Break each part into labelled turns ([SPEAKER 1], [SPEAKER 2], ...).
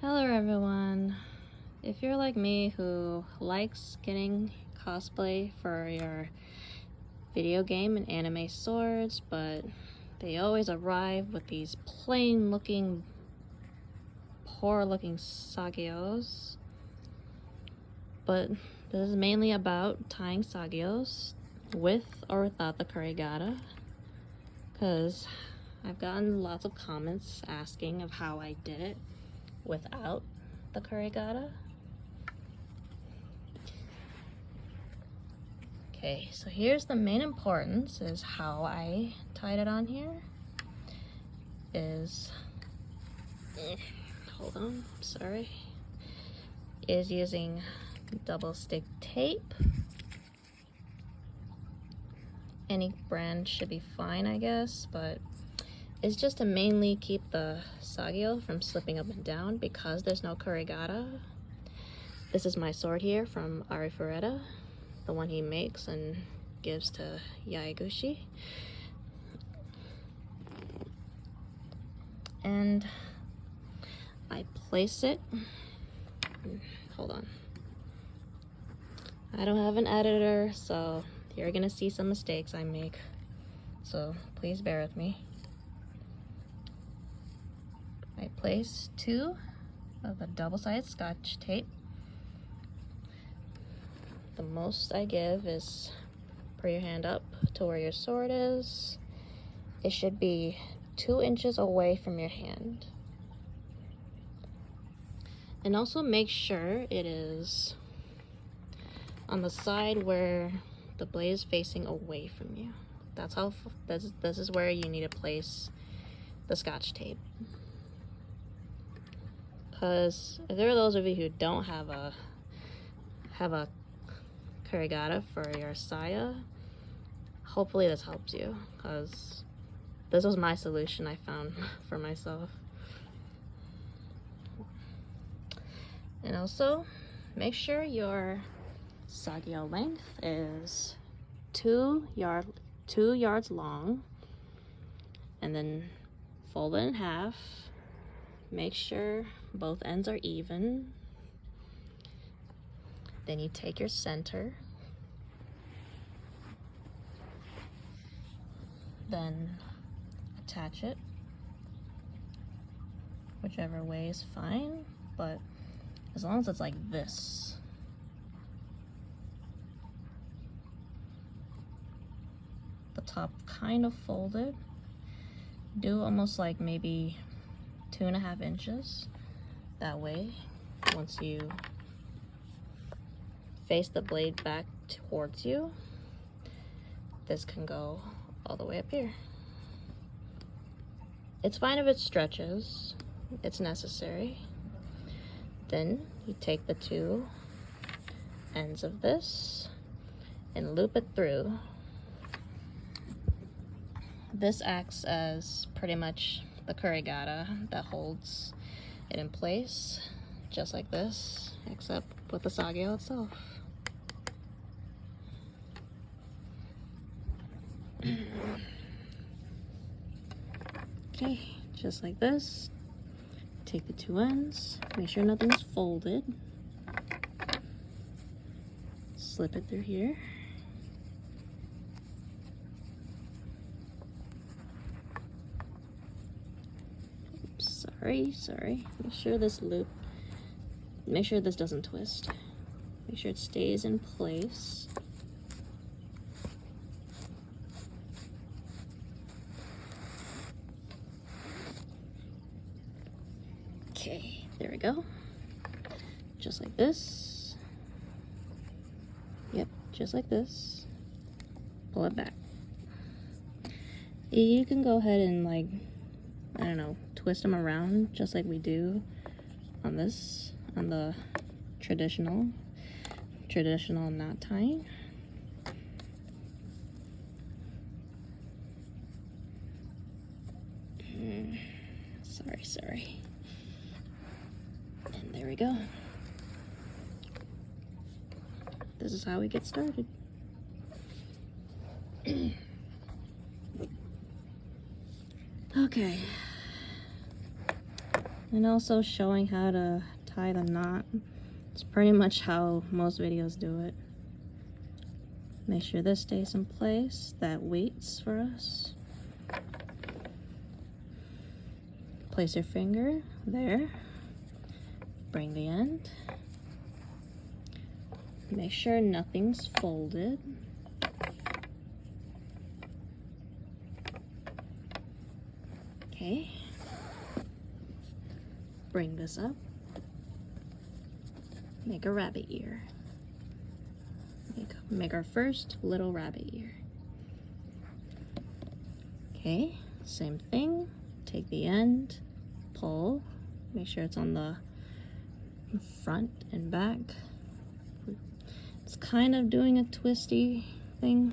[SPEAKER 1] Hello everyone. If you're like me who likes getting cosplay for your video game and anime swords, but they always arrive with these plain looking, poor looking sageos. But this is mainly about tying sageos with or without the kurigata, because I've gotten lots of comments asking of how I did it without the kurigata. Okay, so here's the main importance is how I tied it on here is, hold on, sorry, is using double stick tape. Any brand should be fine, I guess, but it's just to mainly keep the sageo from slipping up and down because there's no kurigata. This is my sword here from Arifureta, the one he makes and gives to Yaeguchi. And I place it, hold on. I don't have an editor, so you're gonna see some mistakes I make. So please bear with me. I place 2 of the double-sided Scotch tape. The most I give is put your hand up to where your sword is. It should be 2 inches away from your hand. And also make sure it is on the side where the blade is facing away from you. That's how, this is where you need to place the Scotch tape. Because if there are those of you who don't have a kurigata for your saya, hopefully this helps you, because this was my solution I found for myself. And also make sure your sageo length is 2 yards long, and then fold it in half. Make sure both ends are even. Then you take your center, then attach it whichever way is fine, but as long as it's like this. The top kind of folded. Do almost like maybe 2.5 inches. That way, once you face the blade back towards you, this can go all the way up here. It's fine if it stretches, it's necessary. Then you take the 2 ends of this and loop it through. This acts as pretty much the kurigata that holds it in place, just like this, except with the sageo itself. Okay, just like this. Take the 2 ends, make sure nothing's folded. Slip it through here. Oops, sorry. Make sure this doesn't twist. Make sure it stays in place. Okay, there we go. Just like this. Yep, just like this. Pull it back. You can go ahead and, like, I don't know, twist them around just like we do on this, on the traditional knot tying. Sorry. And there we go. This is how we get started. Okay. and also showing how to tie the knot. It's pretty much how most videos do it. Make sure this stays in place. That waits for us. Place your finger there. Bring the end. Make sure nothing's folded. Okay. Bring this up. Make a rabbit ear. Make our first little rabbit ear. Okay, same thing. Take the end, pull. Make sure it's on the front and back. It's kind of doing a twisty thing,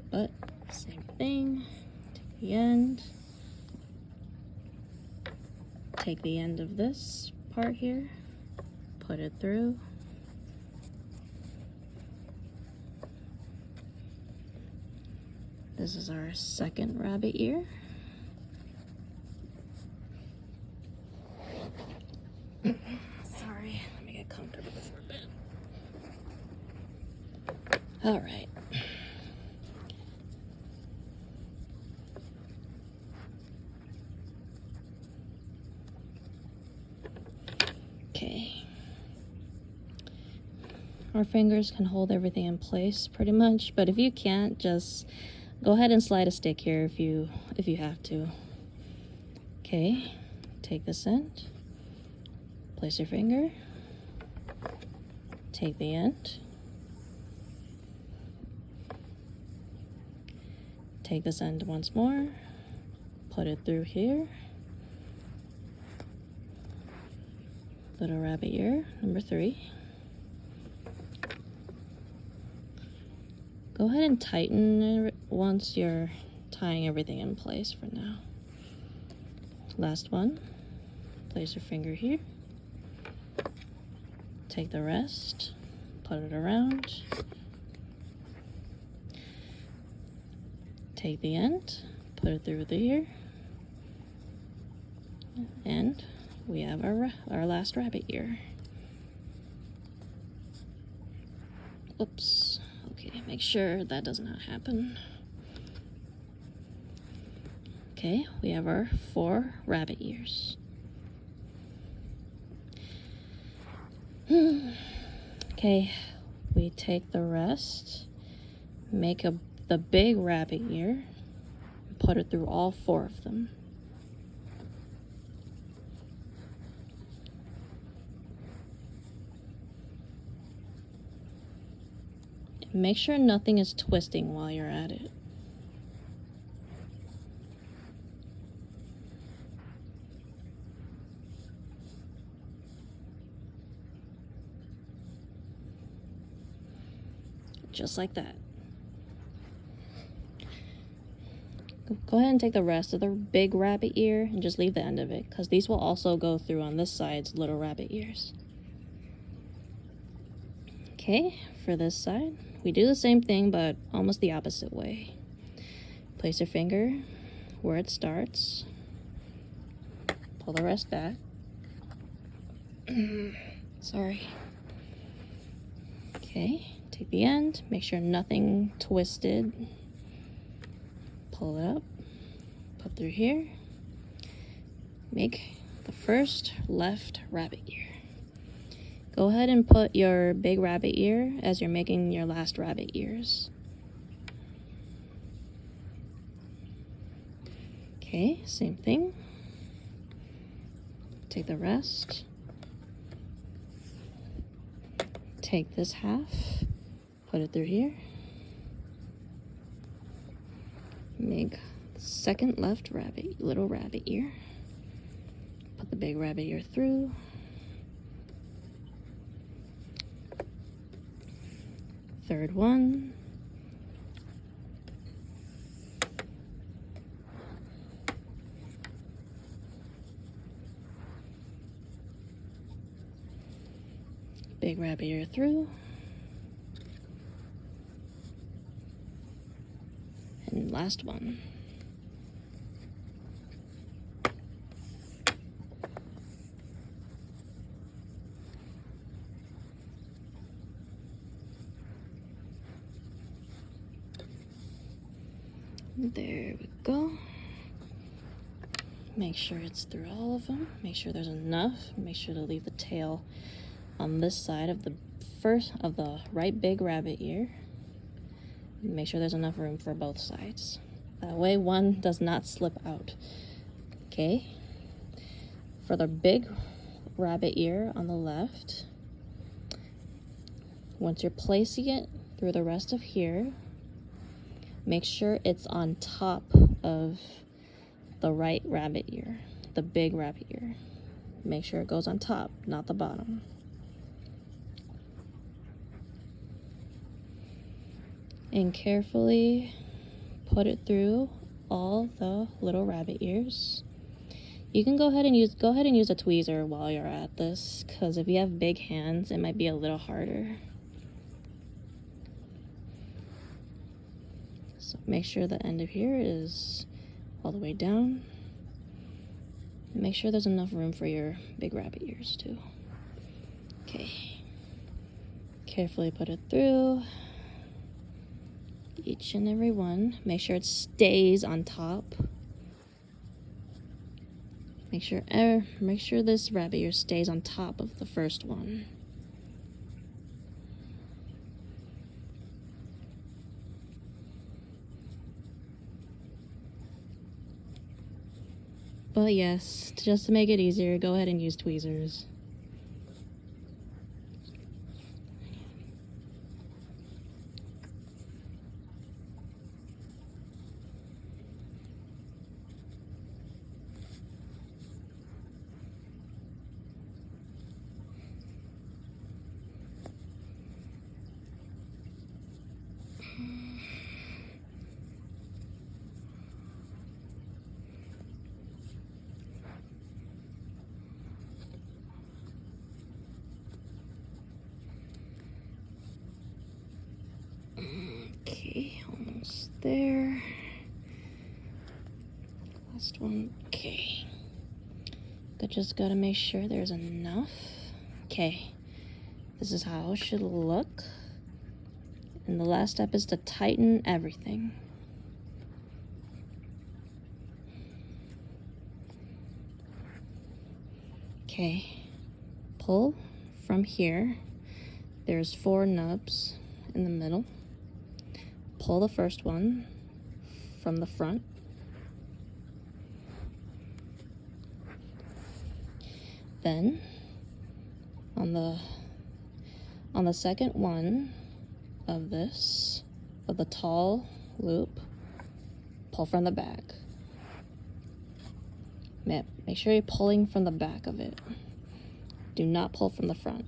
[SPEAKER 1] but same thing. Take the end. Take the end of this part here, put it through. This is our second rabbit ear. Sorry, let me get comfortable for a bit. All right. Okay. Our fingers can hold everything in place pretty much, but if you can't, just go ahead and slide a stick here if you have to. Okay, take this end, place your finger, take the end, take this end once more, put it through here. Little rabbit ear, number 3. Go ahead and tighten it once you're tying everything in place for now. Last one. Place your finger here. Take the rest, put it around. Take the end, put it through the ear. And we have our last rabbit ear. Oops. Okay, make sure that does not happen. Okay, we have our 4 rabbit ears. Okay, we take the rest, make the big rabbit ear, put it through all 4 of them. Make sure nothing is twisting while you're at it. Just like that. Go ahead and take the rest of the big rabbit ear and just leave the end of it, because these will also go through on this side's little rabbit ears. Okay, for this side, we do the same thing, but almost the opposite way. Place your finger where it starts. Pull the rest back. Sorry. Okay, take the end. Make sure nothing twisted. Pull it up. Put through here. Make the first left rabbit ear. Go ahead and put your big rabbit ear as you're making your last rabbit ears. Okay, same thing. Take the rest. Take this half, put it through here. Make the second left little rabbit ear. Put the big rabbit ear through. Third one. Big rabbit ear through. And last one. There we go. Make sure it's through all of them. Make sure there's enough. Make sure to leave the tail on this side of the right big rabbit ear. Make sure there's enough room for both sides. That way one does not slip out. Okay. For the big rabbit ear on the left, once you're placing it through the rest of here, make sure it's on top of the right rabbit ear, the big rabbit ear. Make sure it goes on top, not the bottom. And carefully put it through all the little rabbit ears. You can go ahead and use a tweezer while you're at this, because if you have big hands, it might be a little harder. So make sure the end of here is all the way down. Make sure there's enough room for your big rabbit ears too. Okay. Carefully put it through each and every one. Make sure it stays on top. Make sure this rabbit ear stays on top of the first one. But yes, just to make it easier, go ahead and use tweezers. Okay, almost there. Last one. Okay. Just gotta make sure there's enough. Okay. This is how it should look. And the last step is to tighten everything. Okay. Pull from here. There's 4 nubs in the middle. Pull the first one from the front. Then on the second one of the tall loop, pull from the back. Make sure you're pulling from the back of it. Do not pull from the front.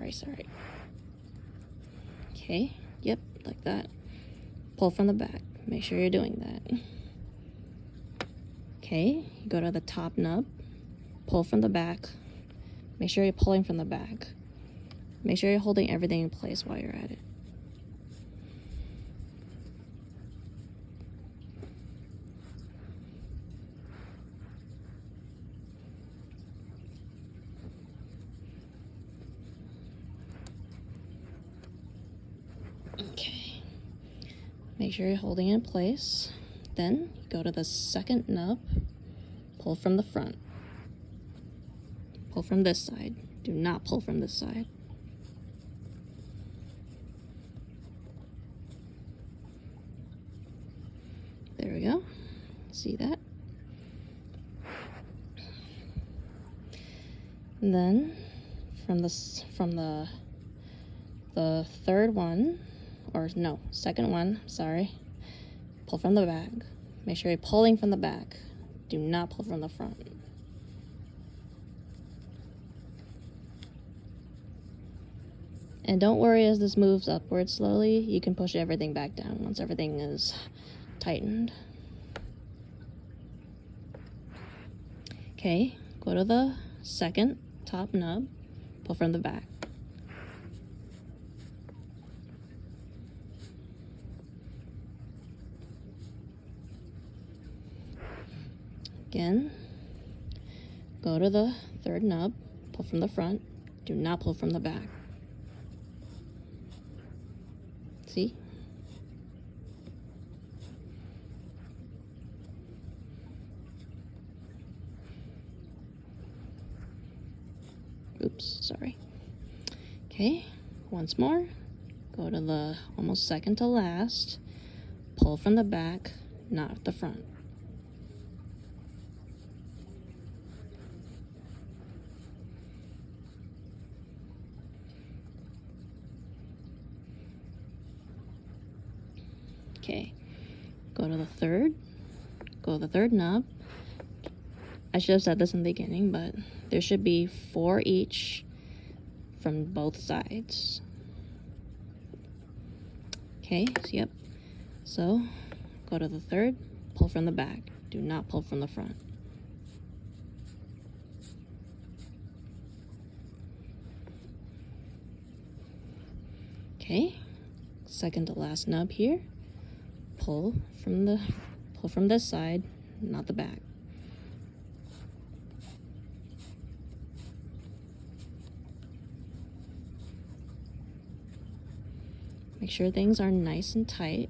[SPEAKER 1] Sorry. Okay, yep, like that. Pull from the back. Make sure you're doing that. Okay, go to the top nub, pull from the back. Make sure you're pulling from the back. Make sure you're holding everything in place while you're at it. Okay, make sure you're holding it in place. Then go to the second nub, pull from the front. Pull from this side. Do not pull from this side. There we go. See that? And then from the third one, or no, second one, sorry. Pull from the back. Make sure you're pulling from the back. Do not pull from the front. And don't worry, as this moves upward slowly, you can push everything back down once everything is tightened. Okay, go to the second top nub, pull from the back. Again, go to the third nub, pull from the front. Do not pull from the back. See? Oops, sorry. Okay, once more. Go to the almost second to last. Pull from the back, not the front. Okay, go to the third. Go to the third knob. I should have said this in the beginning, but there should be 4 each from both sides. Okay, so yep. So, go to the third, pull from the back. Do not pull from the front. Okay, second to last nub here. Pull from this side, not the back. Make sure things are nice and tight.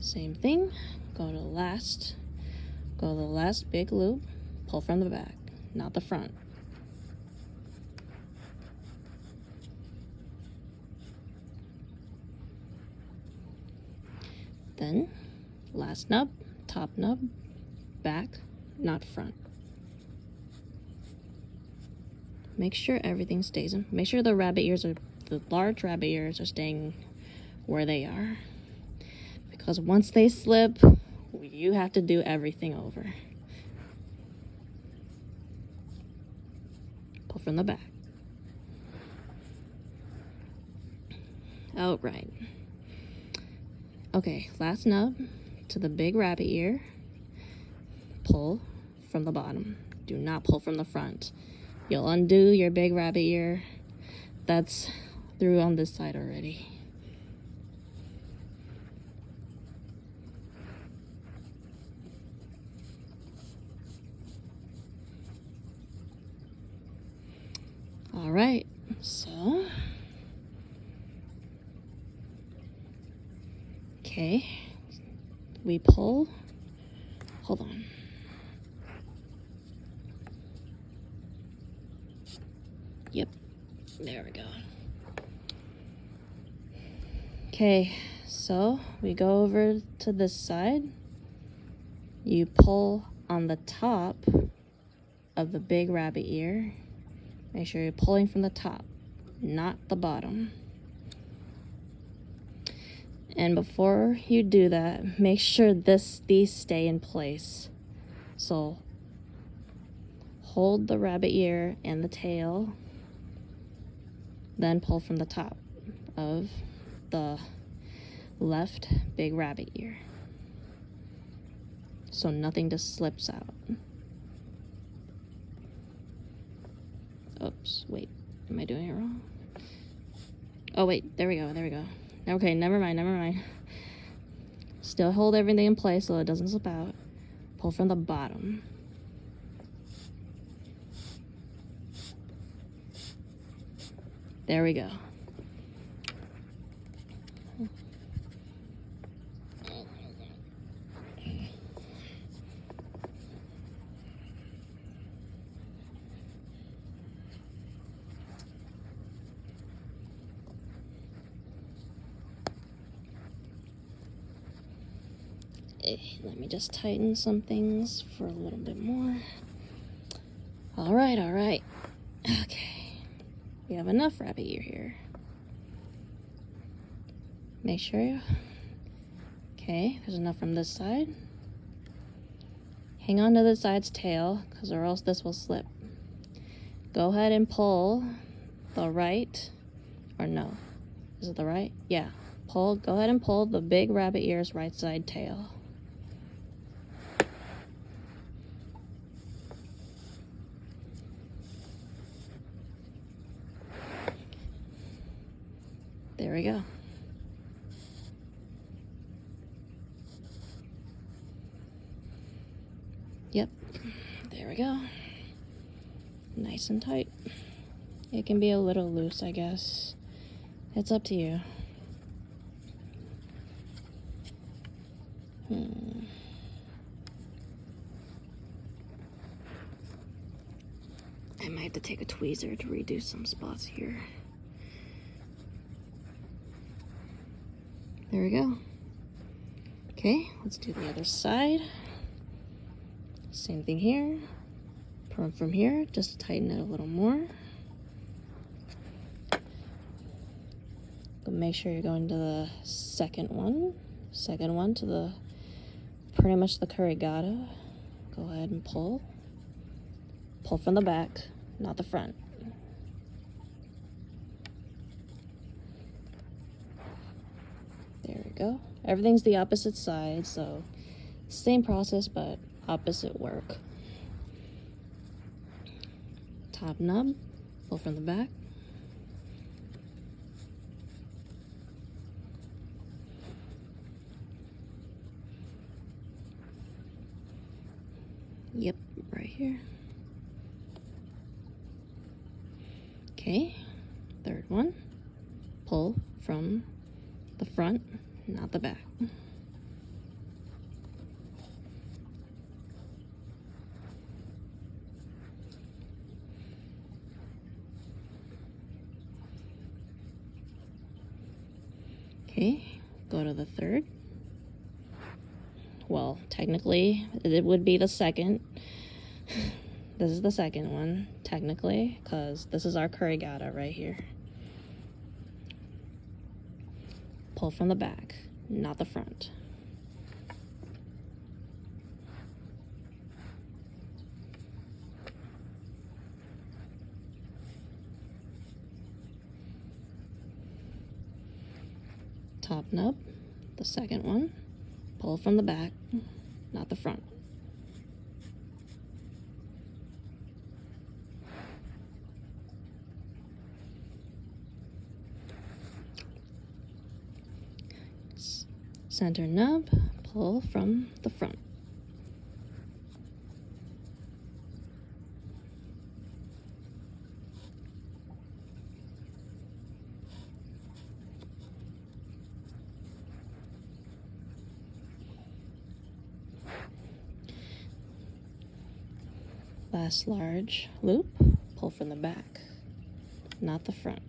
[SPEAKER 1] Same thing, go to the last big loop, pull from the back, not the front. Then, last nub, top nub, back, not front. Make sure everything stays in. Make sure the large rabbit ears are staying where they are. Because once they slip, you have to do everything over. Pull from the back. Oh, right. Okay, last nub to the big rabbit ear. Pull from the bottom. Do not pull from the front. You'll undo your big rabbit ear. That's through on this side already. All right, so, okay, we pull, hold on. Yep, there we go. Okay, so we go over to this side. You pull on the top of the big rabbit ear. Make sure you're pulling from the top, not the bottom. And before you do that, make sure these stay in place. So hold the rabbit ear and the tail, then pull from the top of the left big rabbit ear, so nothing just slips out. Oops, wait, am I doing it wrong? Oh wait, there we go. Okay, never mind. Still hold everything in place so it doesn't slip out. Pull from the bottom. There we go. Let me just tighten some things for a little bit more. All right. Okay, we have enough rabbit ear here. Make sure. Okay, there's enough from this side. Hang on to this side's tail, or else this will slip. Go ahead and pull the right, or no, is it the right? Yeah, go ahead and pull the big rabbit ear's right side tail. There we go. Yep, there we go. Nice and tight. It can be a little loose, I guess. It's up to you. I might have to take a tweezer to redo some spots here. There we go. Okay, let's do the other side. Same thing here. From here, just tighten it a little more. Make sure you're going to the second one. Second one to the, pretty much the kurigata. Go ahead and pull. Pull from the back, not the front. There we go. Everything's the opposite side, so same process, but opposite work. Top nub, pull from the back. Yep, right here. Okay, third one, pull from the front, not the back. Okay, go to the third. Well, technically, it would be the second. This is the second one, technically, because this is our kurigata right here. Pull from the back, not the front. Top nub, the second one. Pull from the back, not the front. Center nub, pull from the front. Last large loop, pull from the back, not the front.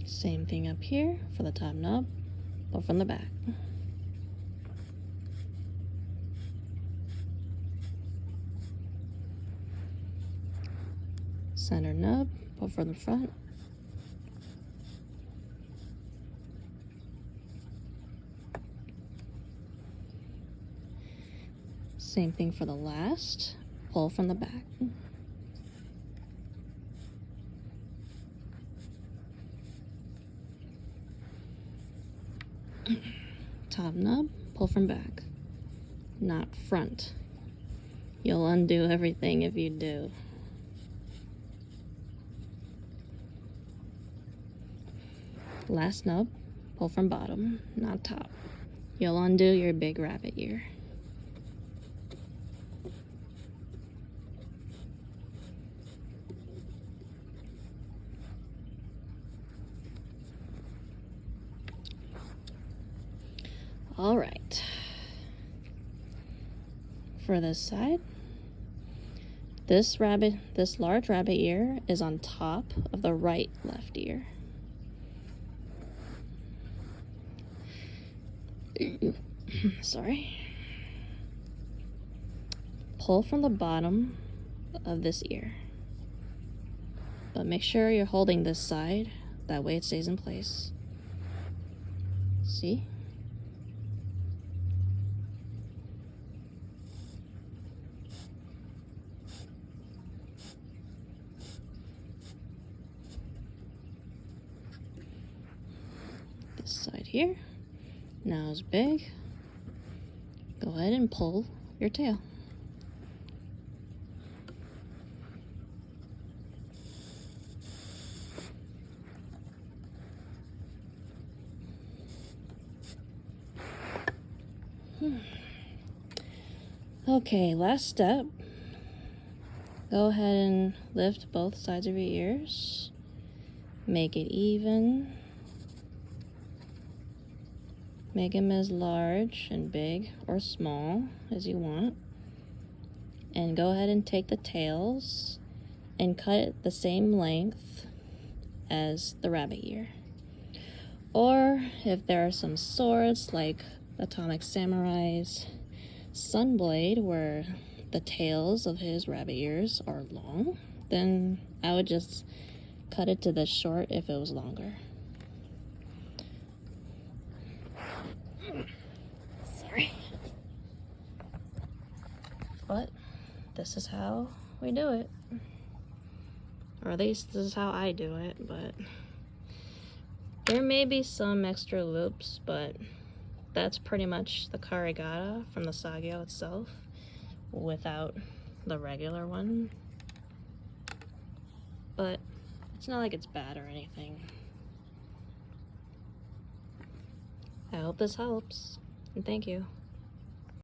[SPEAKER 1] Same thing up here for the top nub, pull from the back. Center nub, pull from the front. Same thing for the last, pull from the back. Top nub, pull from back, not front. You'll undo everything if you do. Last nub, pull from bottom, not top. You'll undo your big rabbit ear. All right. For this side, this large rabbit ear is on top of the right left ear. Sorry. Pull from the bottom of this ear, but make sure you're holding this side, that way it stays in place. See? This side here. Now it's big. Go ahead and pull your tail. Okay, last step. Go ahead and lift both sides of your ears. Make it even. Make them as large and big or small as you want. And go ahead and take the tails and cut it the same length as the rabbit ear. Or if there are some swords like Atomic Samurai's Sunblade, where the tails of his rabbit ears are long, then I would just cut it to this short if it was longer. Sorry. But this is how we do it. Or at least this is how I do it, but there may be some extra loops, but that's pretty much the kurigata from the sageo itself without the regular one. But it's not like it's bad or anything. I hope this helps, and thank you.